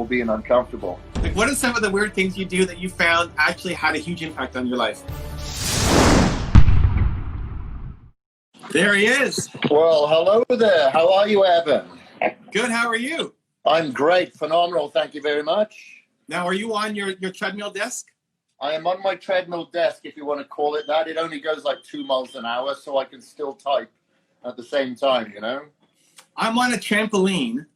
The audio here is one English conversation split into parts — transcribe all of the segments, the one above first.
being uncomfortable. Like, what are some of the weird things you do that you found actually had a huge impact on your life? There he is. Well, hello there. How are you, Evan? Good. How are you? I'm great. Phenomenal. Thank you very much. Now, are you on your treadmill desk? I am on my treadmill desk, if you want to call it that. It only goes like 2 miles an hour, so I can still type at the same time, you know? I'm on a trampoline.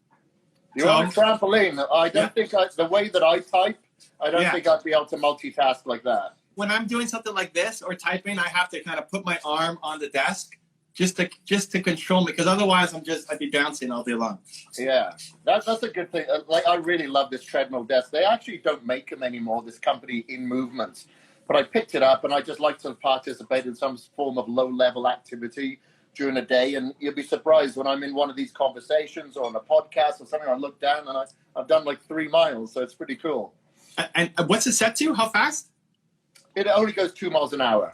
You're on a trampoline. I don't think the way that I type, I don't think I'd be able to multitask like that. When I'm doing something like this or typing, I have to kind of put my arm on the desk just to control me, because otherwise I'd be bouncing all day long. Yeah, that's a good thing. Like, I really love this treadmill desk. They actually don't make them anymore, this company In Movement. But I picked it up, and I just like to participate in some form of low-level activity during the day. And you'll be surprised when I'm in one of these conversations or on a podcast or something, I look down and I've done like 3 miles. So it's pretty cool. And what's it set to? How fast? It only goes 2 miles an hour.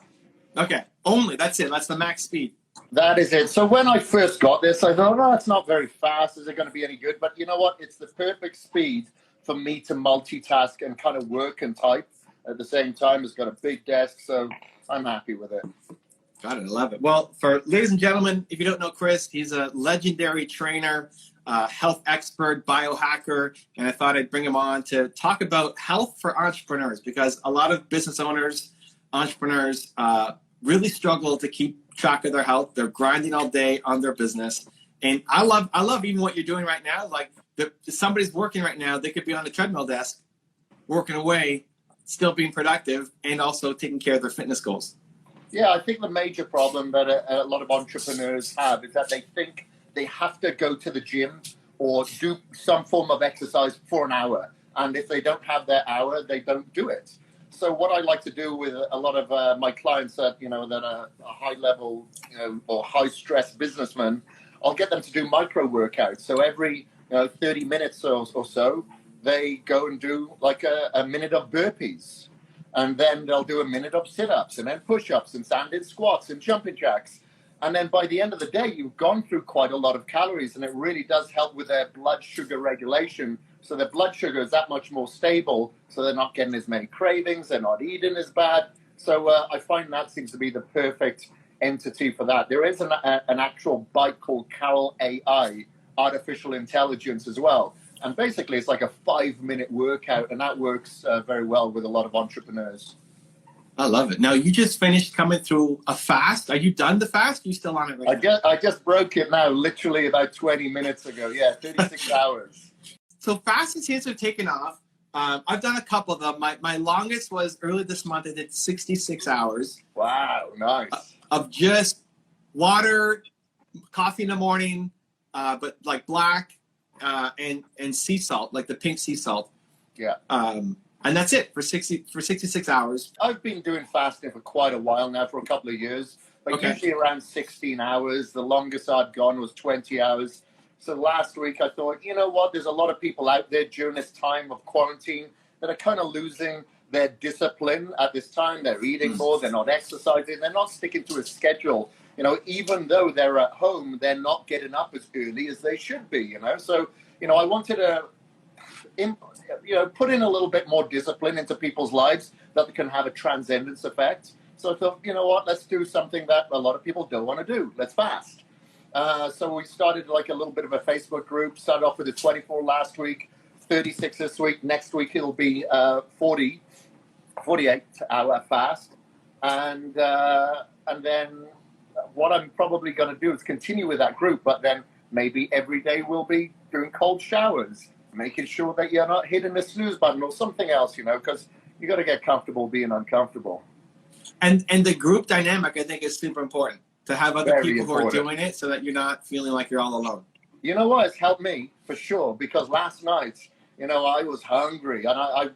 Okay, only. That's it. That's the max speed. That is it. So when I first got this, I thought, no, it's not very fast. Is it going to be any good? But you know what? It's the perfect speed for me to multitask and kind of work and type at the same time. It's got a big desk, so I'm happy with it. Got it. I love it. Well, for ladies and gentlemen, if you don't know Kris, he's a legendary trainer, health expert, biohacker, and I thought I'd bring him on to talk about health for entrepreneurs, because a lot of business owners, entrepreneurs really struggle to keep track of their health. They're grinding all day on their business. And I love even what you're doing right now. Like, if somebody's working right now, they could be on the treadmill desk, working away, still being productive, and also taking care of their fitness goals. Yeah, I think the major problem that a lot of entrepreneurs have is that they think they have to go to the gym or do some form of exercise for an hour. And if they don't have their hour, they don't do it. So what I like to do with a lot of my clients that, that are high level, or high stress businessmen, I'll get them to do micro workouts. So every 30 minutes or so, they go and do like a minute of burpees. And then they'll do a minute of sit-ups and then push-ups and stand-in squats and jumping jacks. And then by the end of the day, you've gone through quite a lot of calories, and it really does help with their blood sugar regulation. So their blood sugar is that much more stable, so they're not getting as many cravings, they're not eating as bad. So I find that seems to be the perfect entity for that. There is an actual bike called Carol AI, artificial intelligence as well. And basically, it's like a 5-minute workout, and that works very well with a lot of entrepreneurs. I love it. Now, you just finished coming through a fast. Are you done the fast? Are you still on it right now? I just broke it now, literally about 20 minutes ago. Yeah, 36 hours. So fasting seems to have taken off. I've done a couple of them. My longest was early this month. I did 66 hours. Wow, nice. Of just water, coffee in the morning, but like black, and sea salt, like the pink sea salt. Yeah. And that's it for 66 hours. I've been doing fasting for quite a while now, for a couple of years. But usually around 16 hours. The longest I'd gone was 20 hours. So last week I thought, you know what, there's a lot of people out there during this time of quarantine that are kind of losing their discipline at this time. They're eating more, they're not exercising, they're not sticking to a schedule. Even though they're at home, they're not getting up as early as they should be, So, I wanted to, put in a little bit more discipline into people's lives that can have a transcendence effect. So I thought, you know what, let's do something that a lot of people don't want to do. Let's fast. So we started like a little bit of a Facebook group, started off with the 24 last week, 36 this week. Next week, it'll be 48-hour fast. And then what I'm probably going to do is continue with that group, but then maybe every day we'll be doing cold showers, making sure that you're not hitting the snooze button or something else, because you got to get comfortable being uncomfortable. And the group dynamic, I think, is super important, to have other people who are doing it so that you're not feeling like you're all alone. You know what? It's helped me for sure, because last night, I was hungry, and I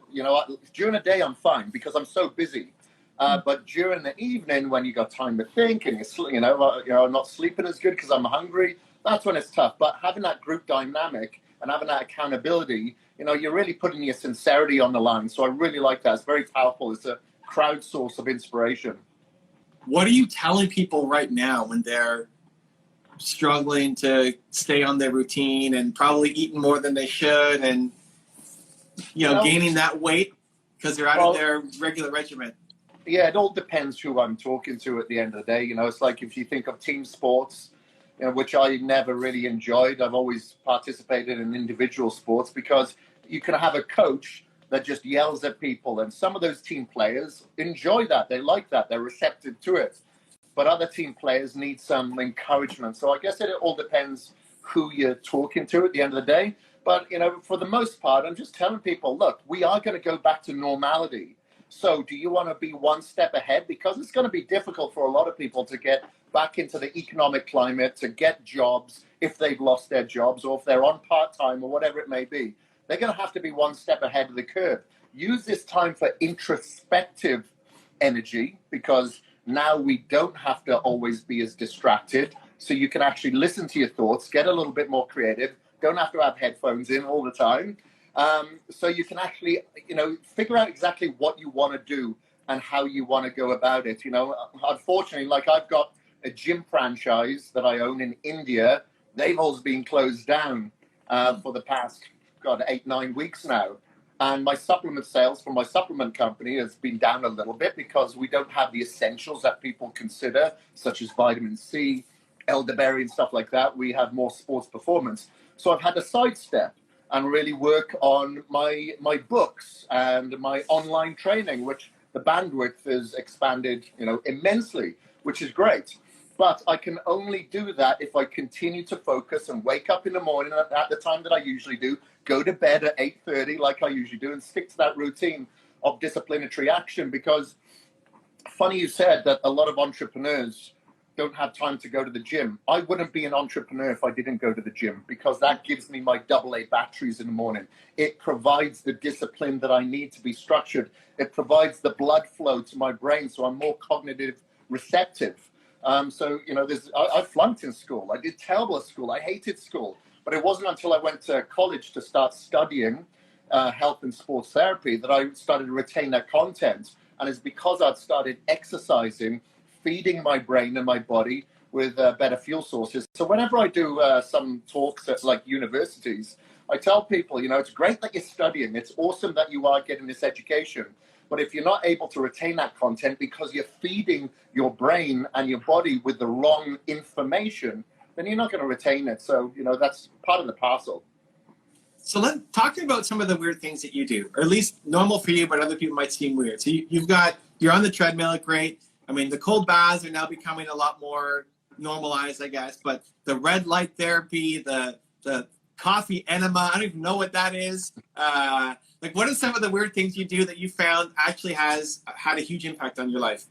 during the day I'm fine because I'm so busy. But during the evening, when you got time to think and you're not sleeping as good because I'm hungry, that's when it's tough. But having that group dynamic and having that accountability, you're really putting your sincerity on the line. So I really like that. It's very powerful. It's a crowd source of inspiration. What are you telling people right now when they're struggling to stay on their routine and probably eating more than they should? And gaining that weight because they're out of their regular regimen? Yeah, it all depends who I'm talking to at the end of the day. It's like if you think of team sports, which I never really enjoyed. I've always participated in individual sports because you can have a coach that just yells at people. And some of those team players enjoy that. They like that. They're receptive to it. But other team players need some encouragement. So I guess it all depends who you're talking to at the end of the day. But, for the most part, I'm just telling people, look, we are going to go back to normality. So do you want to be one step ahead? Because it's going to be difficult for a lot of people to get back into the economic climate, to get jobs if they've lost their jobs or if they're on part-time or whatever it may be. They're going to have to be one step ahead of the curve. Use this time for introspective energy because now we don't have to always be as distracted. So you can actually listen to your thoughts, get a little bit more creative, don't have to have headphones in all the time. So you can actually, figure out exactly what you want to do and how you want to go about it. Unfortunately, like I've got a gym franchise that I own in India. They've all been closed down for the past, 8-9 weeks now. And my supplement sales from my supplement company has been down a little bit because we don't have the essentials that people consider, such as vitamin C, elderberry and stuff like that. We have more sports performance. So I've had to sidestep and really work on my books and my online training, which the bandwidth is expanded, immensely, which is great. But I can only do that if I continue to focus and wake up in the morning at the time that I usually do, go to bed at 8:30 like I usually do, and stick to that routine of disciplinary action. Because funny you said that a lot of entrepreneurs don't have time to go to the gym. I wouldn't be an entrepreneur if I didn't go to the gym because that gives me my AA batteries in the morning. It provides the discipline that I need to be structured. It provides the blood flow to my brain so I'm more cognitive receptive. I flunked in school. I did terrible at school. I hated school. But it wasn't until I went to college to start studying health and sports therapy that I started to retain that content. And it's because I'd started exercising, feeding my brain and my body with better fuel sources. So whenever I do some talks at like universities, I tell people, it's great that you're studying. It's awesome that you are getting this education. But if you're not able to retain that content because you're feeding your brain and your body with the wrong information, then you're not going to retain it. So, that's part of the parcel. So talk about some of the weird things that you do, or at least normal for you, but other people might seem weird. So you're on the treadmill, great. I mean, the cold baths are now becoming a lot more normalized, I guess, but the red light therapy, the coffee enema, I don't even know what that is. What are some of the weird things you do that you found actually has had a huge impact on your life?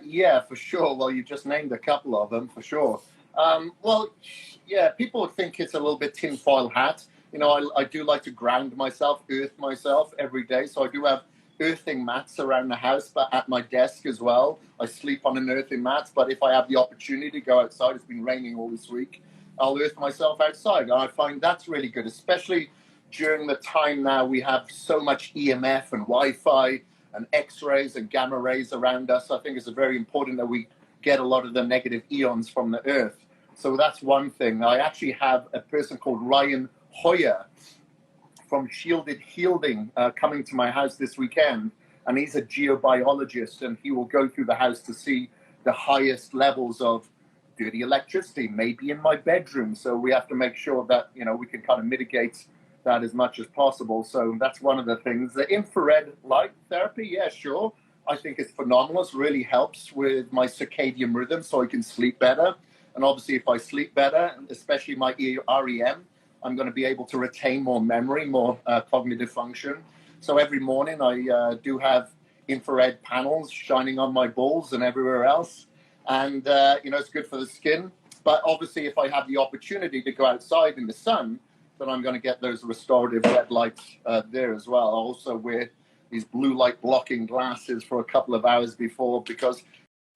Yeah, for sure. Well, you just named a couple of them, for sure. People would think it's a little bit tinfoil hat. I do like to ground myself, earth myself every day. So I do have earthing mats around the house, but at my desk as well. I sleep on an earthing mat, but if I have the opportunity to go outside, it's been raining all this week, I'll earth myself outside. And I find that's really good, especially during the time now we have so much EMF and Wi-Fi and X-rays and gamma rays around us. I think it's very important that we get a lot of the negative ions from the earth. So that's one thing. I actually have a person called Ryan Hoyer from Shielded Healing coming to my house this weekend. And he's a geobiologist, and he will go through the house to see the highest levels of dirty electricity, maybe in my bedroom. So we have to make sure that, we can kind of mitigate that as much as possible. So that's one of the things. The infrared light therapy, yeah, sure. I think it's phenomenal. It really helps with my circadian rhythm so I can sleep better. And obviously, if I sleep better, especially my REM, I'm going to be able to retain more memory, more cognitive function. So every morning I do have infrared panels shining on my balls and everywhere else. And, it's good for the skin. But obviously, if I have the opportunity to go outside in the sun, then I'm going to get those restorative red lights there as well. I also wear these blue light blocking glasses for a couple of hours before because,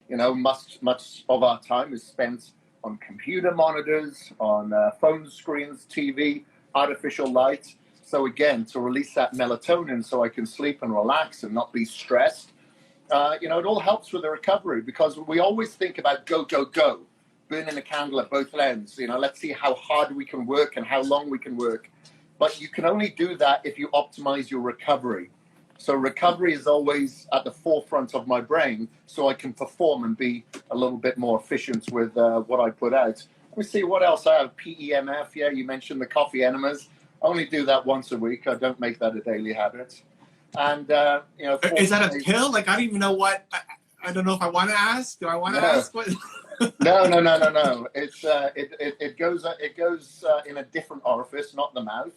much of our time is spent on computer monitors, on phone screens, TV, artificial light. So again, to release that melatonin so I can sleep and relax and not be stressed, it all helps with the recovery because we always think about go, go, go, burning a candle at both ends. Let's see how hard we can work and how long we can work. but you can only do that if you optimize your recovery. So recovery is always at the forefront of my brain, so I can perform and be a little bit more efficient with what I put out. Let me see what else I have. PEMF, yeah, you mentioned the coffee enemas. I only do that once a week. I don't make that a daily habit. And is that a pill? Like, I don't even know what. I don't know if I want to ask. Do I want to ask? What? No. It's it goes in a different orifice, not the mouth.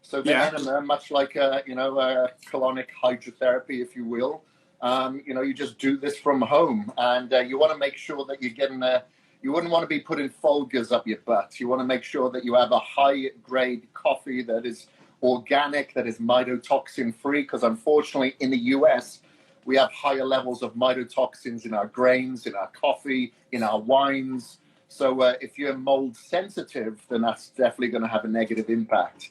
So the enema, much like a colonic hydrotherapy, if you will, you just do this from home, and you want to make sure that you're getting you wouldn't want to be putting Folgers up your butt. You want to make sure that you have a high-grade coffee that is organic, that is mycotoxin-free, because unfortunately in the US, we have higher levels of mycotoxins in our grains, in our coffee, in our wines. So if you're mold sensitive, then that's definitely going to have a negative impact.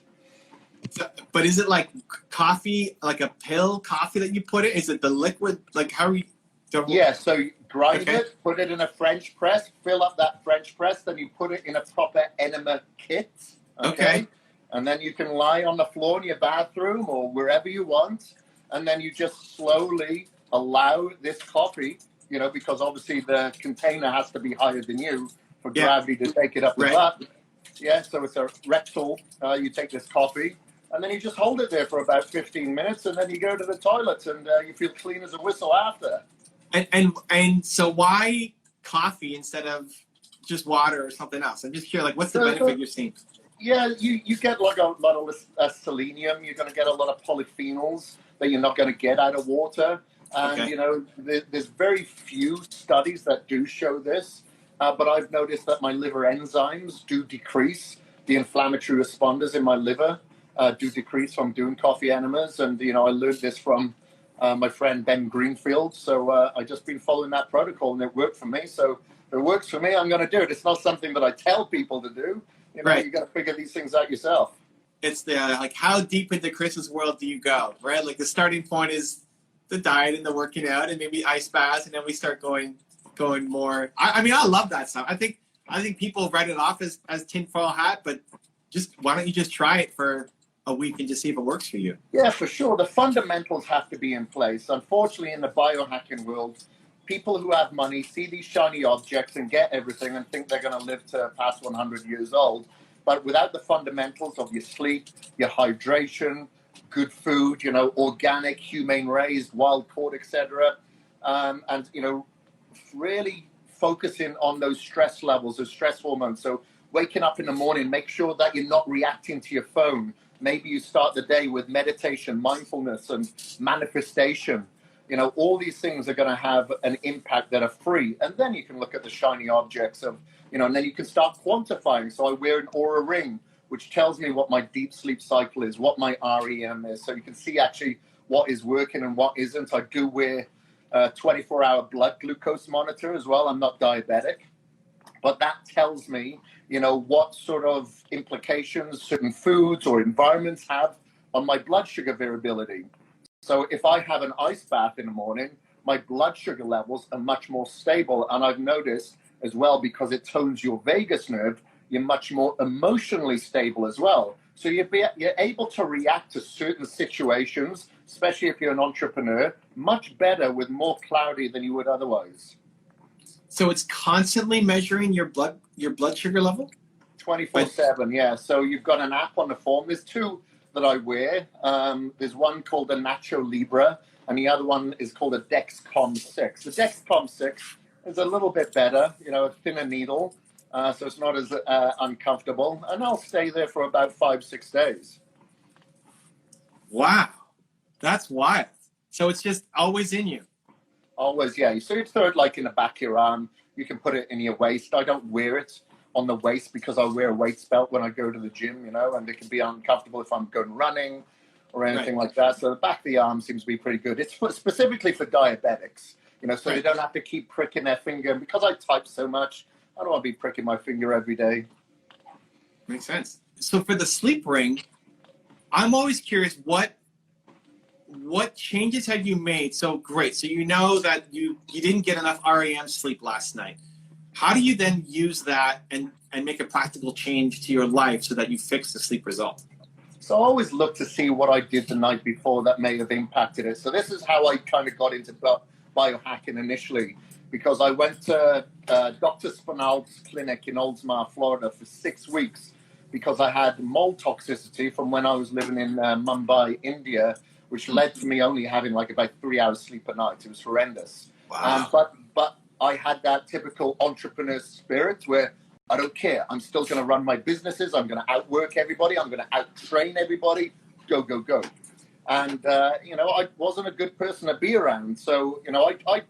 So, but is it like coffee, like a pill coffee that you put it? Is it the liquid? Like how are you? Yeah, so you grind it, put it in a French press, fill up that French press, then you put it in a proper enema kit. Okay. And then you can lie on the floor in your bathroom or wherever you want. And then you just slowly allow this coffee, because obviously the container has to be higher than you for gravity to take it up the butt. Yeah, so it's a rectal. You take this coffee, and then you just hold it there for about 15 minutes, and then you go to the toilet, and you feel clean as a whistle after. And so why coffee instead of just water or something else? I'm just curious, like, what's the benefit you're seeing? Yeah, you get like a lot of selenium. You're going to get a lot of polyphenols that you're not going to get out of water. And, there's very few studies that do show this. But I've noticed that my liver enzymes do decrease. The inflammatory responders in my liver do decrease from doing coffee enemas. And, I learned this from my friend Ben Greenfield. So I just been following that protocol, and it worked for me. So if it works for me, I'm going to do it. It's not something that I tell people to do. You got to figure these things out yourself. It's the like, how deep into Kris's world do you go, right? Like the starting point is the diet and the working out and maybe ice baths, and then we start going more. I mean, I love that stuff. I think people write it off as tinfoil hat, but why don't you just try it for a week and just see if it works for you? Yeah, for sure. The fundamentals have to be in place. Unfortunately, in the biohacking world, people who have money see these shiny objects and get everything and think they're going to live to past 100 years old. But without the fundamentals of your sleep, your hydration, good food, organic, humane raised, wild caught, etc., and really focusing on those stress levels, those stress hormones. So waking up in the morning, make sure that you're not reacting to your phone. Maybe you start the day with meditation, mindfulness, and manifestation. All these things are going to have an impact that are free. And then you can look at the shiny objects of, and then you can start quantifying. So I wear an Aura ring, which tells me what my deep sleep cycle is, what my REM is. So you can see actually what is working and what isn't. I do wear a 24-hour blood glucose monitor as well. I'm not diabetic, but that tells me, what sort of implications certain foods or environments have on my blood sugar variability. So if I have an ice bath in the morning, my blood sugar levels are much more stable. And I've noticed as well, because it tones your vagus nerve, you're much more emotionally stable as well. So you're able to react to certain situations, especially if you're an entrepreneur, much better with more clarity than you would otherwise. So it's constantly measuring your blood sugar level? 24/7, yeah. So you've got an app on the phone. There's two that I wear. There's one called the Nacho Libre, and the other one is called a Dexcom 6. The Dexcom 6 is a little bit better, a thinner needle, so it's not as uncomfortable. And I'll stay there for about 5-6 days. Wow, that's wild. So it's just always in you? Always, yeah. So you throw it like in the back of your arm. You can put it in your waist. I don't wear it on the waist because I wear a weights belt when I go to the gym, and it can be uncomfortable if I'm going running or anything like that. So the back of the arm seems to be pretty good. It's specifically for diabetics, so they don't have to keep pricking their finger. And because I type so much, I don't want to be pricking my finger every day. Makes sense. So for the sleep ring, I'm always curious, what changes have you made? So great. So you know that you didn't get enough REM sleep last night. How do you then use that and make a practical change to your life so that you fix the sleep result? So I always look to see what I did the night before that may have impacted it. So this is how I kind of got into biohacking initially, because I went to Dr. Spinald's clinic in Oldsmar, Florida for 6 weeks because I had mold toxicity from when I was living in Mumbai, India, which led to me only having like about 3 hours sleep a night. It was horrendous. Wow. But I had that typical entrepreneur spirit where I don't care. I'm still going to run my businesses. I'm going to outwork everybody. I'm going to out-train everybody. Go, go, go. And, I wasn't a good person to be around. So, I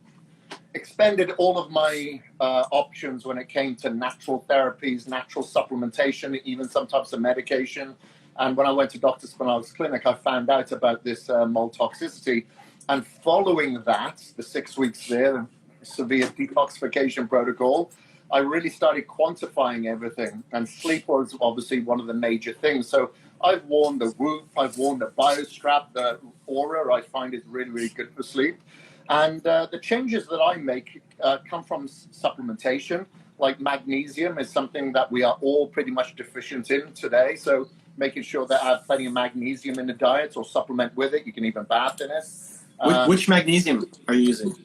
expended all of my options when it came to natural therapies, natural supplementation, even some types of medication. And when I went to Dr. Spinald's clinic, I found out about this mold toxicity. And following that, the 6 weeks there, the severe detoxification protocol, I really started quantifying everything. And sleep was obviously one of the major things. So I've worn the Whoop, I've worn the BioStrap, the Aura, I find is really, really good for sleep. And the changes that I make come from supplementation, like magnesium is something that we are all pretty much deficient in today. So making sure that I have plenty of magnesium in the diet or supplement with it. You can even bath in it. Which magnesium are you using?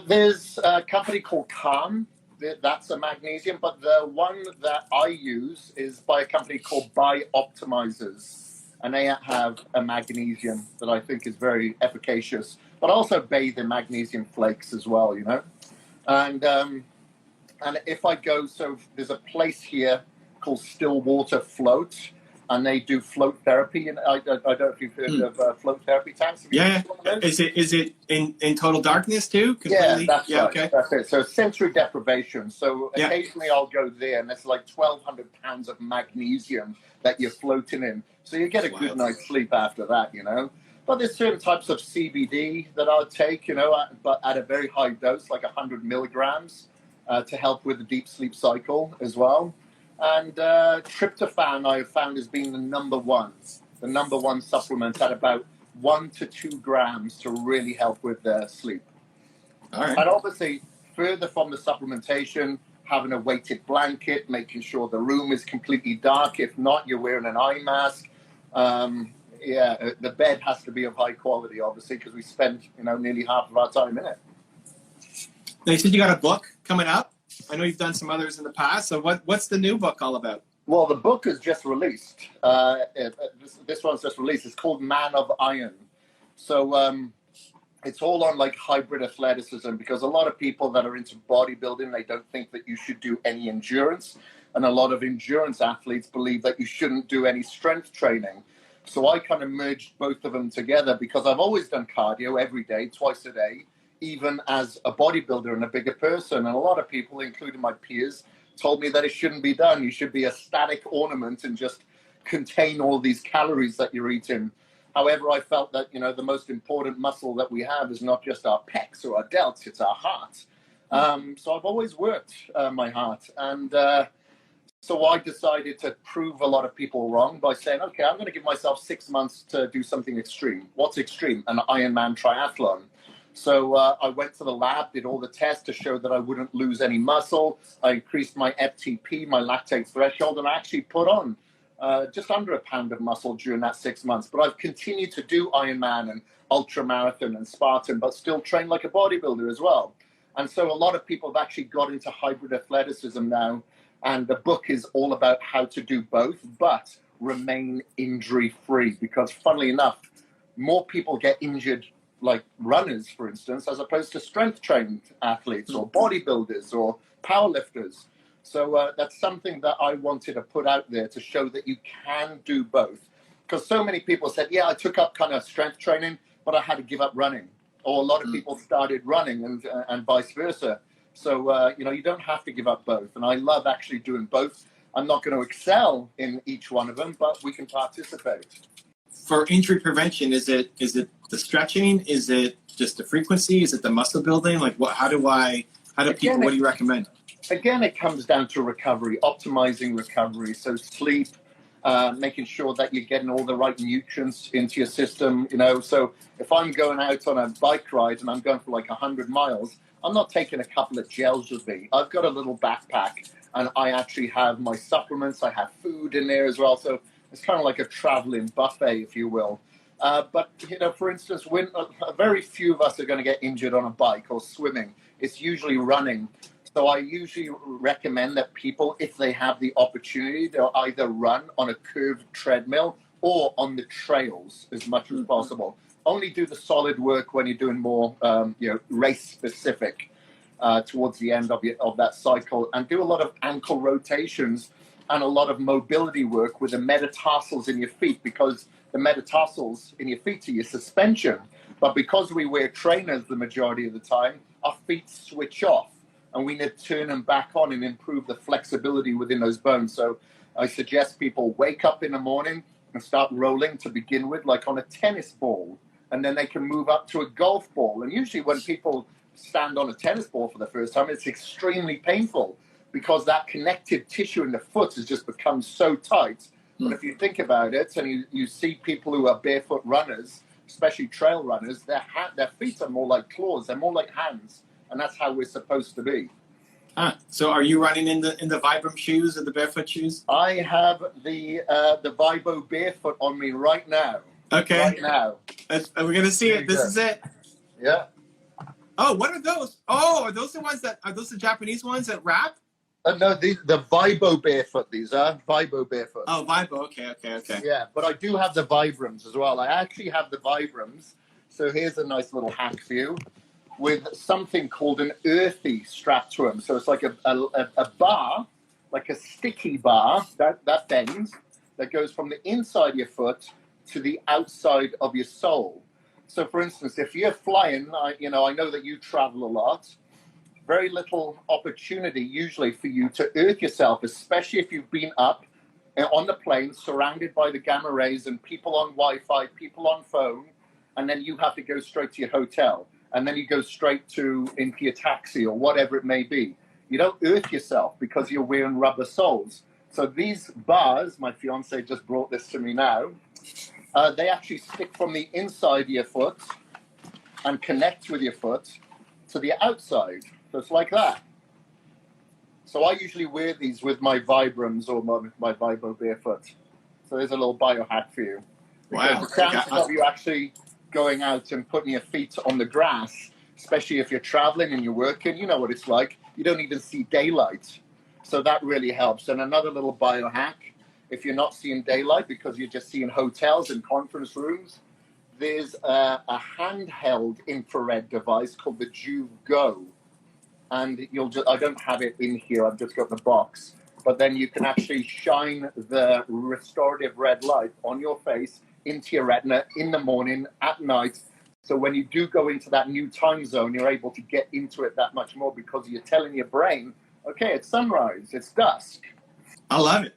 There's a company called Calm. That's a magnesium, but the one that I use is by a company called BiOptimizers, and they have a magnesium that I think is very efficacious. But I also bathe in magnesium flakes as well, And if I go, so there's a place here called Stillwater Float, and they do float therapy. And I don't know if you've heard of float therapy tanks. Yeah. Is it in total darkness too? Yeah, that's right. Okay. That's it. So sensory deprivation. So occasionally I'll go there, and it's like 1,200 pounds of magnesium that you're floating in. So you get a good night's sleep after that, But there's certain types of CBD that I'll take, but at a very high dose, like 100 milligrams, to help with the deep sleep cycle as well. And tryptophan I have found as being the number one supplement at about 1 to 2 grams to really help with sleep. All right. And obviously, further from the supplementation, having a weighted blanket, making sure the room is completely dark. If not, you're wearing an eye mask. The bed has to be of high quality, obviously, because we spend, nearly half of our time in it. Now, you said you got a book coming up. I know you've done some others in the past. So what's the new book all about? Well, the book is just released. This one's just released. It's called Man of Iron. So it's all on like hybrid athleticism, because a lot of people that are into bodybuilding, they don't think that you should do any endurance. And a lot of endurance athletes believe that you shouldn't do any strength training. So I kind of merged both of them together, because I've always done cardio every day, twice a day, even as a bodybuilder and a bigger person. And a lot of people, including my peers, told me that it shouldn't be done. You should be a static ornament and just contain all these calories that you're eating. However, I felt that, the most important muscle that we have is not just our pecs or our delts, it's our heart. So I've always worked my heart. And so I decided to prove a lot of people wrong by saying, okay, I'm going to give myself 6 months to do something extreme. What's extreme? An Ironman triathlon. So I went to the lab, did all the tests to show that I wouldn't lose any muscle. I increased my FTP, my lactate threshold, and I actually put on just under a pound of muscle during that 6 months. But I've continued to do Ironman and ultramarathon and Spartan, but still train like a bodybuilder as well. And so a lot of people have actually got into hybrid athleticism now. And the book is all about how to do both, but remain injury-free. Because funnily enough, more people get injured, like runners, for instance, as opposed to strength-trained athletes or bodybuilders or powerlifters. So that's something that I wanted to put out there to show that you can do both. Because so many people said, yeah, I took up kind of strength training, but I had to give up running. Or a lot of people started running and vice versa. So, you don't have to give up both. And I love actually doing both. I'm not going to excel in each one of them, but we can participate. For injury prevention, is it the stretching? Is it just the frequency? Is it the muscle building? Like what do you recommend? Again, it comes down to recovery, optimizing recovery. So sleep, making sure that you're getting all the right nutrients into your system. So if I'm going out on a bike ride and I'm going for like 100 miles, I'm not taking a couple of gels with me. I've got a little backpack, and I actually have my supplements. I have food in there as well. So It's kind of like a traveling buffet, if you will. But, you know, for instance, when very few of us are going to get injured on a bike or swimming. It's usually running. So I usually recommend that people, if they have the opportunity, they'll either run on a curved treadmill or on the trails as much as possible. Only do the solid work when you're doing more, you know, race specific towards the end of that cycle, and do a lot of ankle rotations and a lot of mobility work with the metatarsals in your feet, because the metatarsals in your feet are your suspension. But because we wear trainers the majority of the time, our feet switch off, and we need to turn them back on and improve the flexibility within those bones. So I suggest people wake up in the morning and start rolling to begin with, like on a tennis ball, and then they can move up to a golf ball. And usually when people stand on a tennis ball for the first time, it's extremely painful because that connective tissue in the foot has just become so tight. But if you think about it, and you see people who are barefoot runners, especially trail runners, their feet are more like claws, they're more like hands, and that's how we're supposed to be. So are you running in the Vibram shoes or the barefoot shoes? I have the Vibo barefoot on me right now. Okay. Right now. We're gonna see it. This is it. Yeah. Oh, what are those? Oh, are those the Japanese ones that wrap? No, the Vibo barefoot. These are Vibo barefoot. Oh, Vibo. Okay. Yeah, but I do have the Vibrams as well. I actually have the Vibrams. So here's a nice little hack for you, with something called an earthy strap to them. So it's like a bar, like a sticky bar that bends, that goes from the inside of your foot to the outside of your sole. So for instance, if you're flying, I know that you travel a lot, very little opportunity usually for you to earth yourself, especially if you've been up on the plane surrounded by the gamma rays and people on Wi-Fi, people on phone, and then you have to go straight to your hotel. And then you go straight into your taxi or whatever it may be. You don't earth yourself because you're wearing rubber soles. So these bars, my fiance just brought this to me now, they actually stick from the inside of your foot and connect with your foot to the outside. So it's like that. So I usually wear these with my Vibrams or my Vibo barefoot. So there's a little biohack for you. Because Wow. the chances of you actually going out and putting your feet on the grass, especially if you're traveling and you're working, you know what it's like. You don't even see daylight. So that really helps. And another little biohack, if you're not seeing daylight because you're just seeing hotels and conference rooms, there's a handheld infrared device called the Juve Go. And I don't have it in here, I've just got the box. But then you can actually shine the restorative red light on your face into your retina in the morning, at night. So when you do go into that new time zone, you're able to get into it that much more because you're telling your brain, okay, it's sunrise, it's dusk. I love it.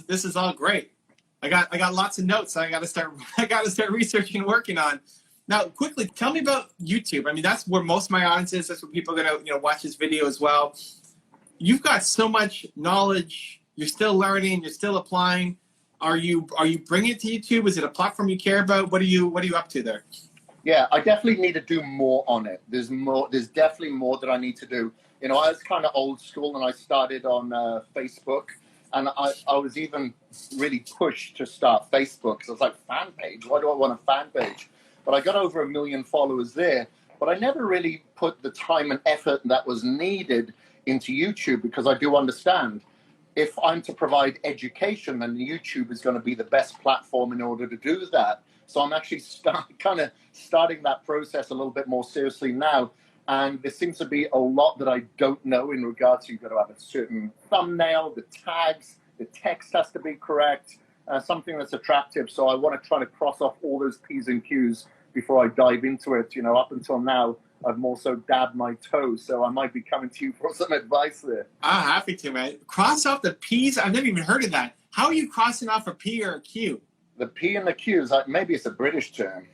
This is all great. I got lots of notes I gotta start researching and working on. Now, quickly, tell me about YouTube. I mean, that's where most of my audience is. That's where people are gonna watch this video as well. You've got so much knowledge. You're still learning. You're still applying. Are you bringing it to YouTube? Is it a platform you care about? What are you up to there? Yeah, I definitely need to do more on it. There's definitely more that I need to do. I was kind of old school, and I started on Facebook, and I was even really pushed to start Facebook because I was like, fan page? Why do I want a fan page? But I got over 1 million followers there. But I never really put the time and effort that was needed into YouTube, because I do understand if I'm to provide education, then YouTube is going to be the best platform in order to do that. So I'm actually starting that process a little bit more seriously now. And there seems to be a lot that I don't know in regards to, you've got to have a certain thumbnail, the tags, the text has to be correct, something that's attractive. So I want to try to cross off all those P's and Q's before I dive into it. Up until now, I've more so dabbed my toes. So I might be coming to you for some advice there. I'm happy to, man. Cross off the P's? I've never even heard of that. How are you crossing off a P or a Q? The P and the Q is maybe it's a British term.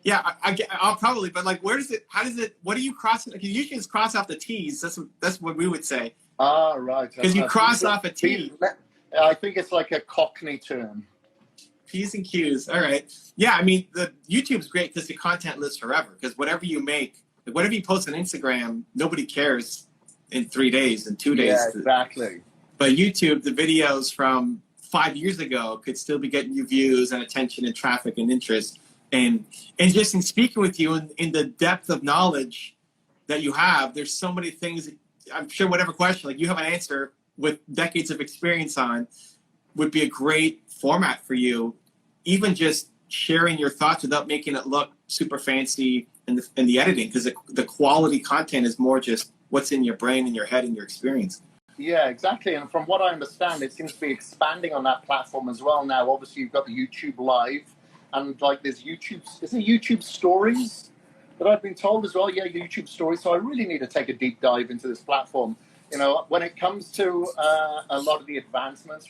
Yeah, I'll probably, but like, where does it? How does it? What are you crossing? Because usually it's cross off the T's. That's what we would say. Ah, right. Because you cross off a T. I think it's like a Cockney term. P's and Q's. All right. Yeah, I mean, the YouTube's great because the content lives forever. Because whatever you make, whatever you post on Instagram, nobody cares in 3 days, in 2 days. Yeah, exactly. But YouTube, the videos from 5 years ago could still be getting you views and attention and traffic and interest. And just in speaking with you in the depth of knowledge that you have, there's so many things. I'm sure whatever question, like you have an answer with decades of experience on, would be a great format for you. Even just sharing your thoughts without making it look super fancy in the editing, because the quality content is more just what's in your brain and your head and your experience. Yeah, exactly. And from what I understand, it seems to be expanding on that platform as well now. Obviously, you've got the YouTube Live, and like there's YouTube Stories that I've been told as well. Yeah, YouTube Stories. So I really need to take a deep dive into this platform. You know, when it comes to a lot of the advancements.